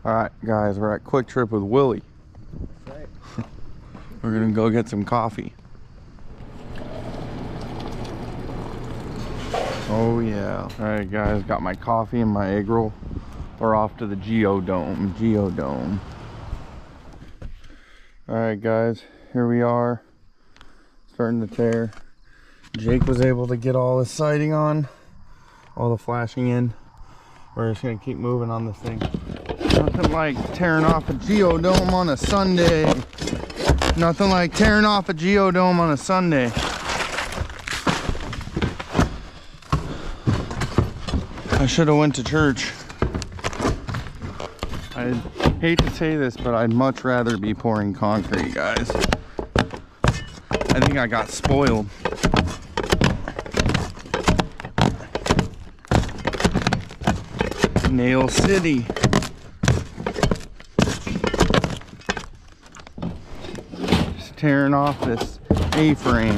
Alright guys, we're at Quick Trip with Willie. That's right. We're gonna go get some coffee. Oh yeah. Alright guys, got my coffee and my egg roll. We're off to the geodome. Alright guys, here we are. Starting to tear. Jake was able to get all his sighting on, all the flashing in. We're just gonna keep moving on this thing. Nothing like tearing off a geodome on a Sunday. Nothing like tearing off a geodome on a Sunday. I should have went to church. I hate to say this, but I'd much rather be pouring concrete, guys. I think I got spoiled. Nail City. Just tearing off this A-frame.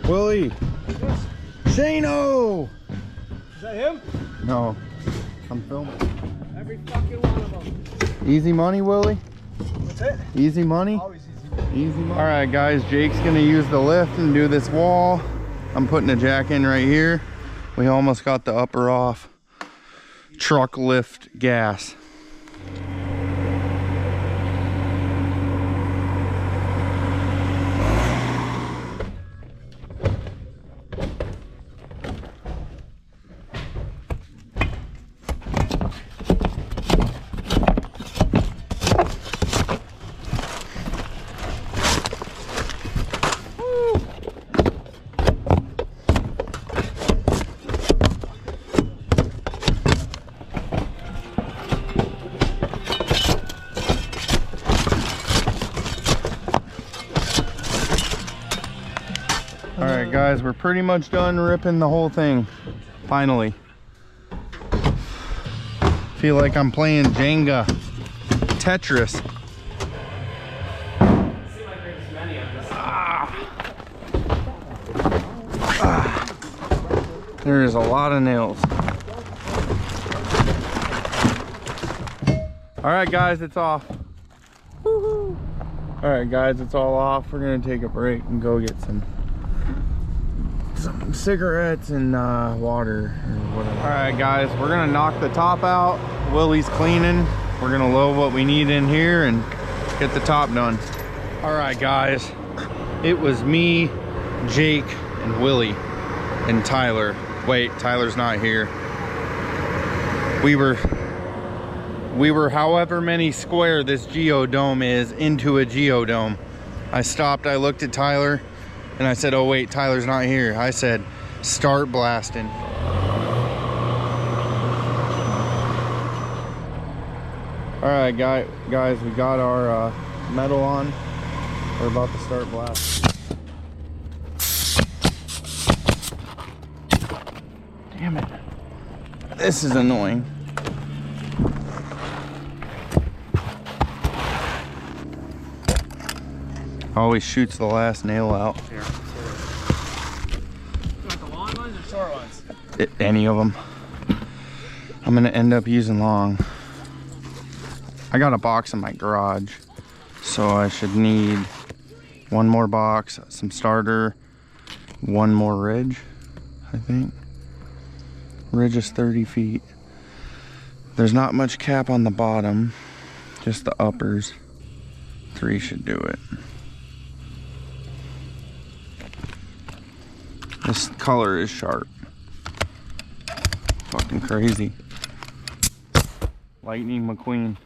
Willie! Yes. Shano! Is that him? No, I'm filming. Every fucking one of them. Easy money, Willie? What's it? Easy money? Always easy. Easy money. All right, guys, Jake's gonna use the lift and do this wall. I'm putting a jack in right here. We almost got the upper off. Truck lift gas. Alright guys, we're pretty much done ripping the whole thing. Finally. Feel like I'm playing Jenga. Tetris. There is a lot of nails. Alright guys, it's off. Alright guys, it's all off. We're gonna take a break and go get some cigarettes and water or whatever. All right guys, we're gonna knock the top out. Willie's cleaning. We're gonna load what we need in here and get the top done. All right guys, it was me, Jake, and Willie and Tyler. Wait, Tyler's not here. We were however many square this geodome is into a geodome. I stopped, I looked at Tyler, and I said, oh wait, Tyler's not here. I said, start blasting. All right, guys, we got our metal on. We're about to start blasting. Damn it. This is annoying. Always shoots the last nail out. Here. You want the long ones or short ones? Any of them. I'm gonna end up using long. I got a box in my garage, so I should need one more box, some starter, one more ridge, I think. Ridge is 30 feet. There's not much cap on the bottom, just the uppers. 3 should do it. This color is sharp. Fucking crazy. Lightning McQueen.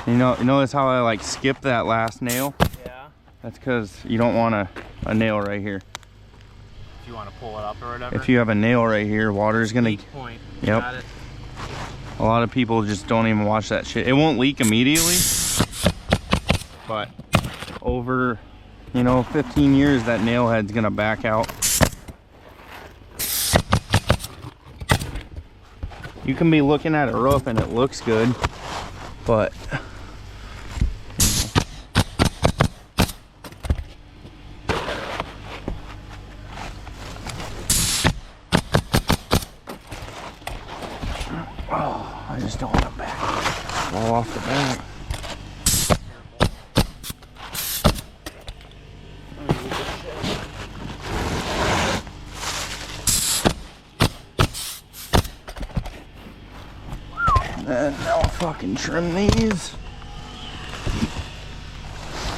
You notice how I like skip that last nail? Yeah. That's because you don't want a nail right here. If you want to pull it up or whatever. If you have a nail right here, water's gonna. Point. Yep. Got it. A lot of people just don't even watch that shit. It won't leak immediately, but over You know, 15 years that nail head's gonna back out. You can be looking at a roof and it looks good, but oh, I just don't want to fall off the back. And now I'll fucking trim these.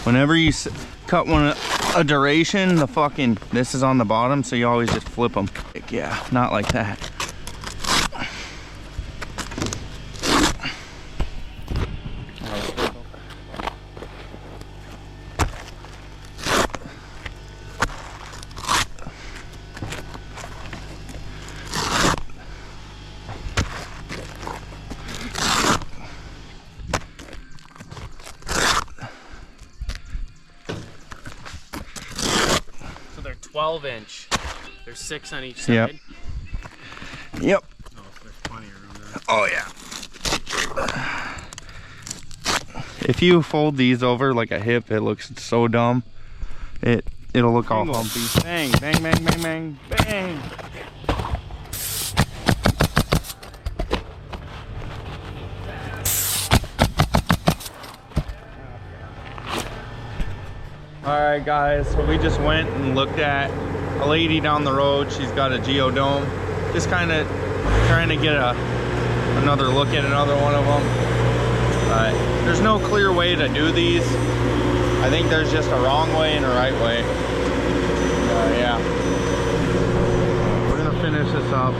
Whenever you cut one a duration, the fucking, this is on the bottom, so you always just flip them. Yeah, not like that. They're 12-inch. There's 6 on each side. Yep. Yep. Oh, there's plenty of room there. Oh yeah. If you fold these over like a hip, it looks so dumb. It'll look all humpy. Bang, bang, bang, bang, bang, bang. Alright guys, so we just went and looked at a lady down the road. She's got a geodome. Just kind of trying to get another look at another one of them. But there's no clear way to do these. I think there's just a wrong way and a right way. Yeah. We're gonna finish this up.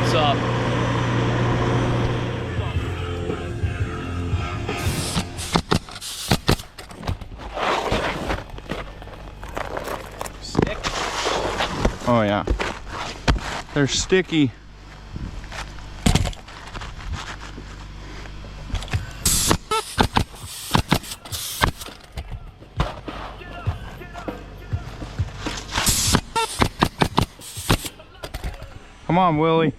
What's up? Oh yeah, they're sticky. Come on, Willie.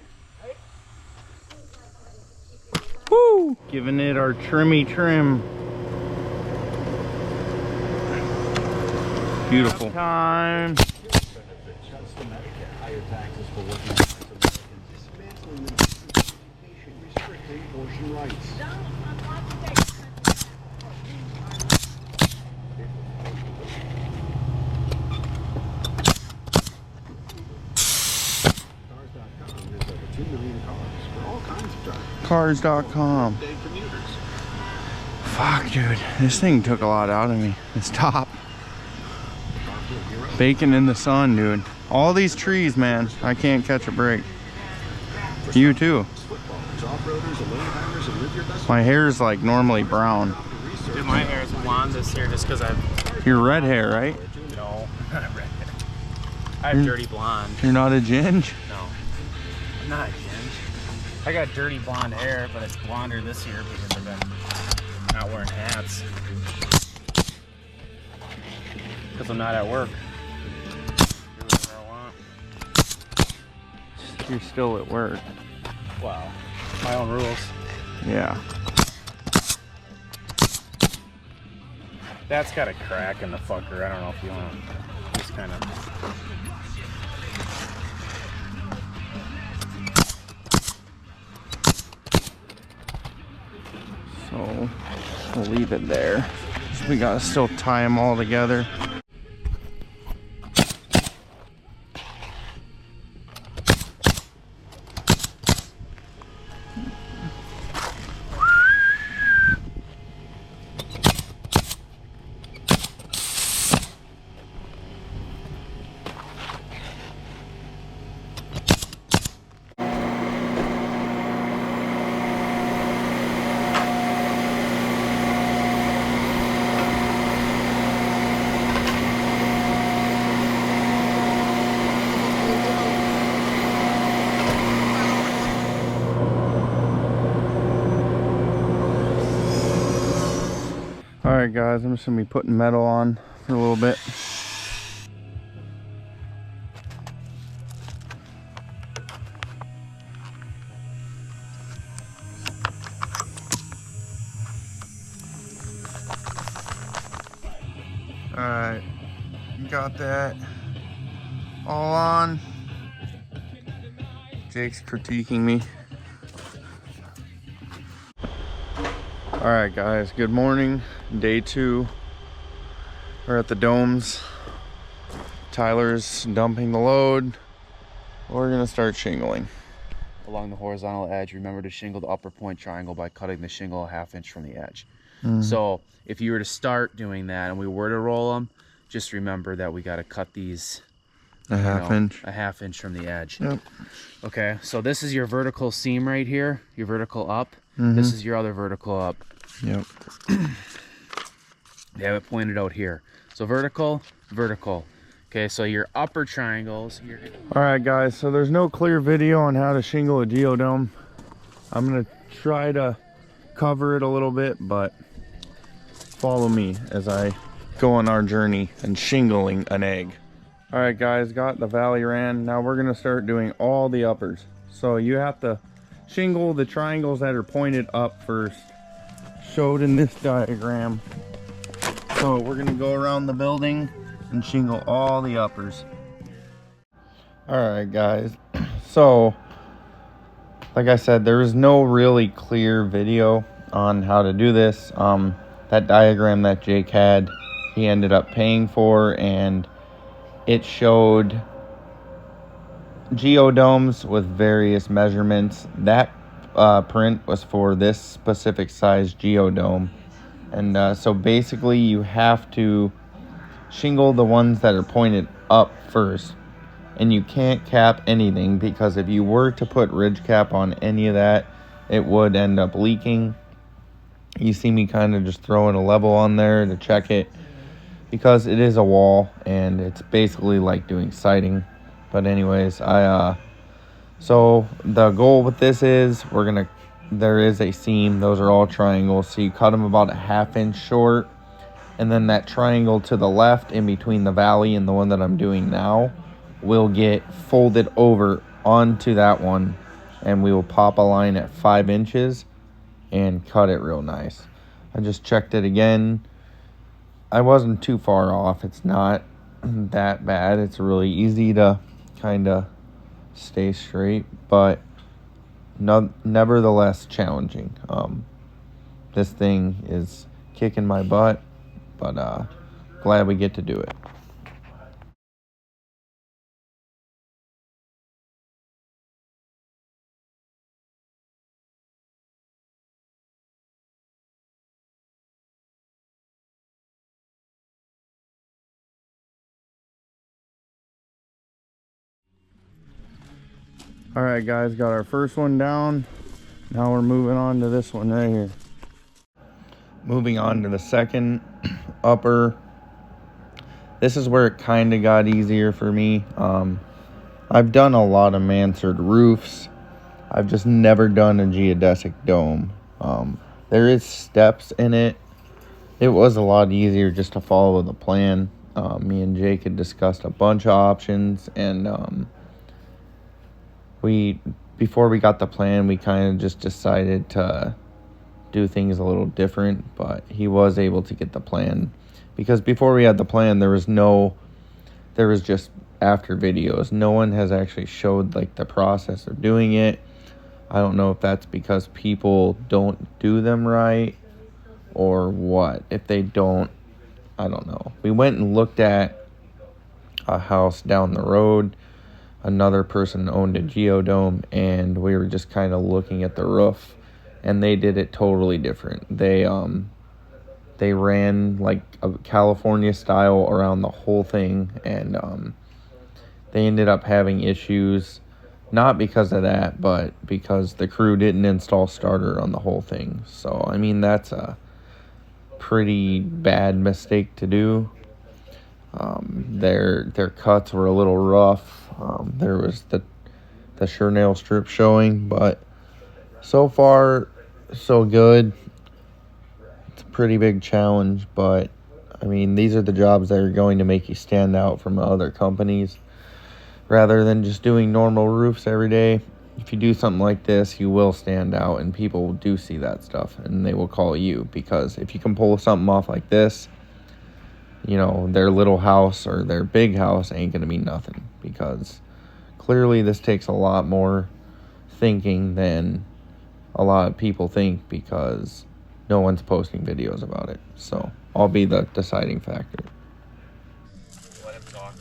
Woo! Giving it our trimmy trim. Beautiful. Time. Higher taxes for working class Americans, dismantling the education, restricting abortion rights. Cars.com has over 2 million cars for all kinds of drivers. Cars.com. Day commuters. Fuck, dude. This thing took a lot out of me. This top. Baking in the sun, dude. All these trees, man. I can't catch a break. You too. My hair's like normally brown. Dude, my hair is blonde this year just because I've... You're red hair, right? No, not red hair. I have dirty blonde. You're not a ginge? No, I'm not a ginge. I got dirty blonde hair, but it's blonder this year because I've been not wearing hats. Because I'm not at work. Do whatever I want. You're still at work. Wow. My own rules. Yeah. That's got a crack in the fucker. I don't know if you want to just kind of... So we'll leave it there. We gotta still tie them all together. All right, guys, I'm just gonna be putting metal on for a little bit. All right, got that all on. Jake's critiquing me. All right, guys, good morning. Day 2. We're at the domes. Tyler's dumping the load. We're gonna start shingling. Along the horizontal edge, remember to shingle the upper point triangle by cutting the shingle a 1/2 inch from the edge. So if you were to start doing that and we were to roll them, just remember that we got to cut these a 1/2 inch. a 1/2 inch from the edge. Yep. Okay, so this is your vertical seam right here, your vertical up. This is your other vertical up. Yep. They have it pointed out here. So vertical, vertical. Okay, so your upper triangles. All right, guys, so there's no clear video on how to shingle a geodome. I'm gonna try to cover it a little bit, but follow me as I go on our journey and shingling an egg. All right, guys, got the valley ran. Now we're gonna start doing all the uppers. So you have to shingle the triangles that are pointed up first, showed in this diagram. So we're gonna go around the building and shingle all the uppers. All right, guys, so like I said, there is no really clear video on how to do this. That diagram that Jake had, he ended up paying for, and it showed geodomes with various measurements. That print was for this specific size geodome, and so basically you have to shingle the ones that are pointed up first, and you can't cap anything, because if you were to put ridge cap on any of that, it would end up leaking. You see me kind of just throwing a level on there to check it, because it is a wall and it's basically like doing siding. But anyways, so the goal with this is there is a seam. Those are all triangles, so you cut them about a 1/2 inch short. And then that triangle to the left in between the valley and the one that I'm doing now will get folded over onto that one. And we will pop a line at 5 inches and cut it real nice. I just checked it again. I wasn't too far off. It's not that bad. It's really easy to kind of stay straight, but nevertheless challenging. This thing is kicking my butt, but glad we get to do it. All right, guys, got our first one down. Now we're moving on to this one right here. Moving on to the second upper. This is where it kind of got easier for me. I've done a lot of mansard roofs. I've just never done a geodesic dome. There is steps in it. It was a lot easier just to follow the plan. Me and Jake had discussed a bunch of options, and before we got the plan, we kind of just decided to do things a little different, but he was able to get the plan, because before we had the plan, there was just after videos. No one has actually showed like the process of doing it. I don't know if that's because people don't do them right or what. If they don't, I don't know. We went and looked at a house down the road. Another person owned a geodome, and we were just kind of looking at the roof, and they did it totally different. They ran like a California style around the whole thing, and they ended up having issues, not because of that, but because the crew didn't install starter on the whole thing. So I mean, that's a pretty bad mistake to do. Their cuts were a little rough. There was the sure nail strip showing, but so far so good. It's a pretty big challenge, but I mean, these are the jobs that are going to make you stand out from other companies. Rather than just doing normal roofs every day, if you do something like this, you will stand out, and people do see that stuff and they will call you, because if you can pull something off like this, you know, their little house or their big house ain't gonna be nothing, because clearly this takes a lot more thinking than a lot of people think, because no one's posting videos about it. So I'll be the deciding factor. Let him talk.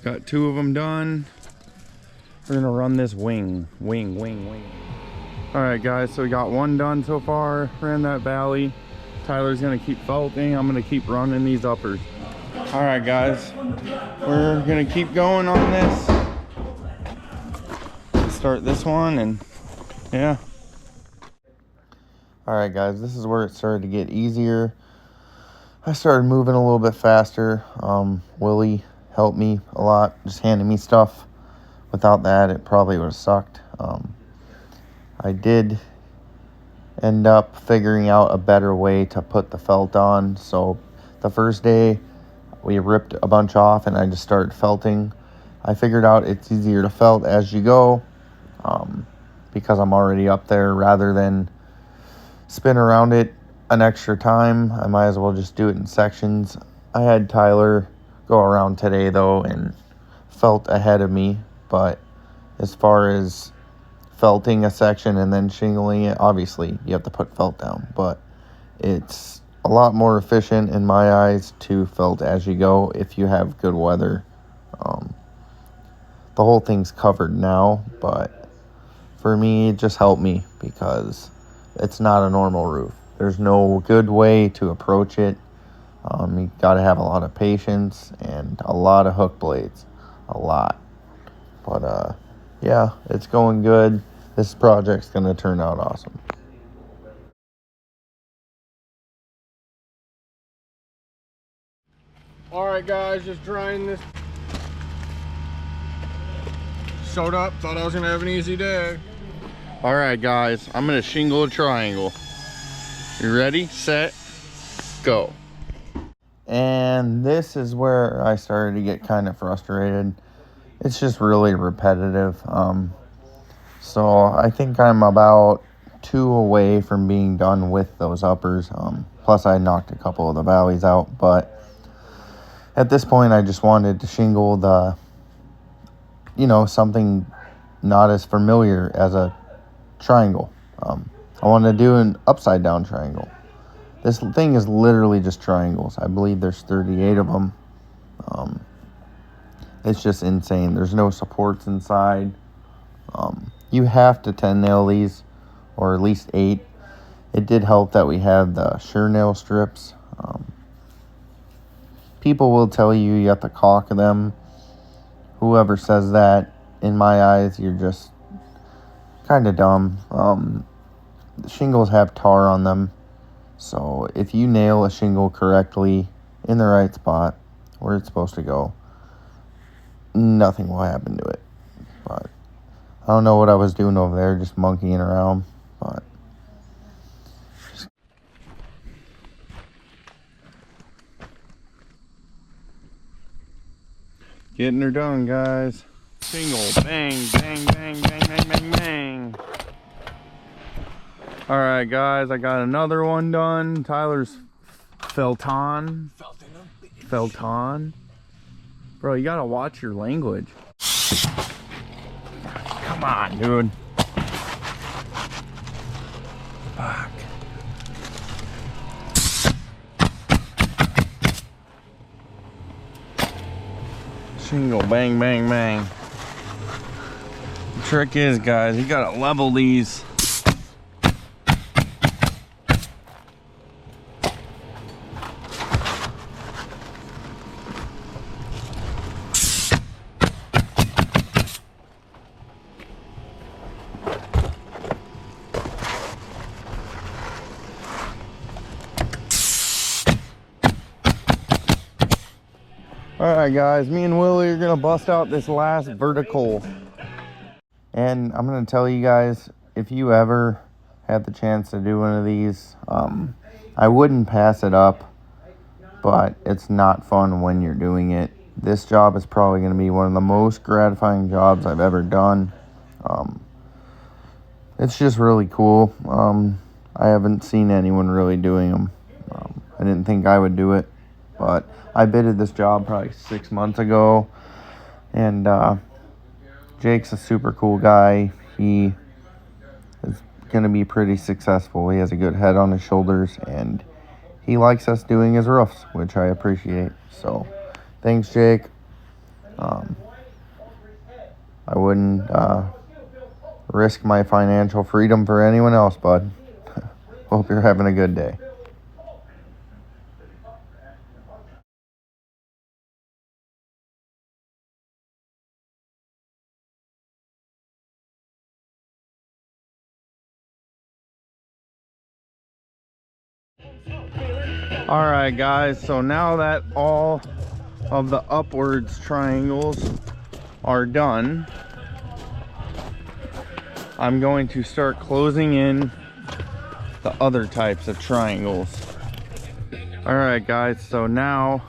Got 2 of them done. We're gonna run this wing. All right, guys, so we got 1 done so far. Ran that valley. Tyler's gonna keep felting. I'm gonna keep running these uppers. All right, guys, we're gonna keep going on this. Start this one, and yeah. All right, guys, this is where it started to get easier. I started moving a little bit faster. Willie helped me a lot, just handing me stuff. Without that, it probably would have sucked. I did end up figuring out a better way to put the felt on. So the first day, we ripped a bunch off and I just started felting. I figured out it's easier to felt as you go, because I'm already up there. Rather than spin around it an extra time, I might as well just do it in sections. I had Tyler go around today though and felt ahead of me, but as far as felting a section and then shingling it, obviously you have to put felt down, but it's a lot more efficient in my eyes to felt as you go if you have good weather. The whole thing's covered now, but for me it just helped me because it's not a normal roof. There's no good way to approach it. You got to have a lot of patience and a lot of hook blades, a lot. But yeah, it's going good. This project's gonna turn out awesome. All right, guys, just drying this. Showed up, thought I was gonna have an easy day. All right, guys, I'm gonna shingle a triangle. You ready, set, go. And this is where I started to get kind of frustrated. It's just really repetitive. So I think I'm about 2 away from being done with those uppers. Plus I knocked a couple of the valleys out, but at this point I just wanted to shingle the, you know, something not as familiar as a triangle. I want to do an upside down triangle. This thing is literally just triangles. I believe there's 38 of them. It's just insane. There's no supports inside. You have to 10 nail these, or at least 8. It did help that we have the sure nail strips. People will tell you you have to caulk them. Whoever says that, in my eyes, you're just kind of dumb. The shingles have tar on them, so if you nail a shingle correctly in the right spot where it's supposed to go, nothing will happen to it. But I don't know what I was doing over there, just monkeying around, but getting her done, guys. Shingle, bang, bang, bang, bang, bang, bang, bang. All right, guys, I got another one done. Tyler's felton. Bro, you gotta watch your language. Come on, dude. Fuck. Shingle, bang, bang, bang. The trick is, guys, you gotta level these. Alright guys, me and Willie are gonna bust out this last vertical. And I'm gonna tell you guys, if you ever had the chance to do one of these, I wouldn't pass it up, but it's not fun when you're doing it. This job is probably going to be one of the most gratifying jobs I've ever done. It's just really cool. I haven't seen anyone really doing them. I didn't think I would do it, but I bidded this job probably 6 months ago, and Jake's a super cool guy. He is going to be pretty successful. He has a good head on his shoulders, and he likes us doing his roofs, which I appreciate. So thanks, Jake. I wouldn't risk my financial freedom for anyone else, bud. Hope you're having a good day. All right, guys, so now that all of the upwards triangles are done, I'm going to start closing in the other types of triangles. All right, guys, so now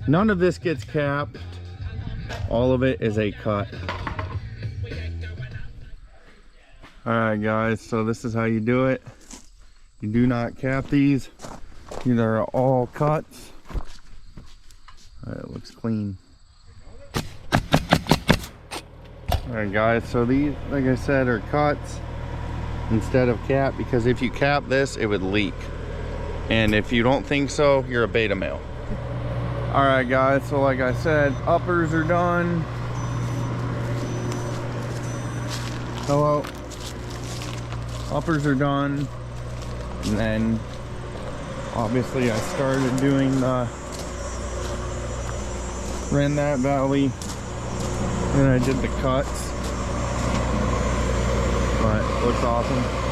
none of this gets capped. All of it is a cut. All right, guys, so this is how you do it. You do not cap these. These are all cuts. All right, it looks clean. All right, guys, so these, like I said, are cuts instead of cap, because if you cap this, it would leak. And if you don't think so, you're a beta male. All right, guys, so like I said, uppers are done. Hello. Uppers are done. And then obviously I started doing the ran that valley, and I did the cuts, but it looks awesome.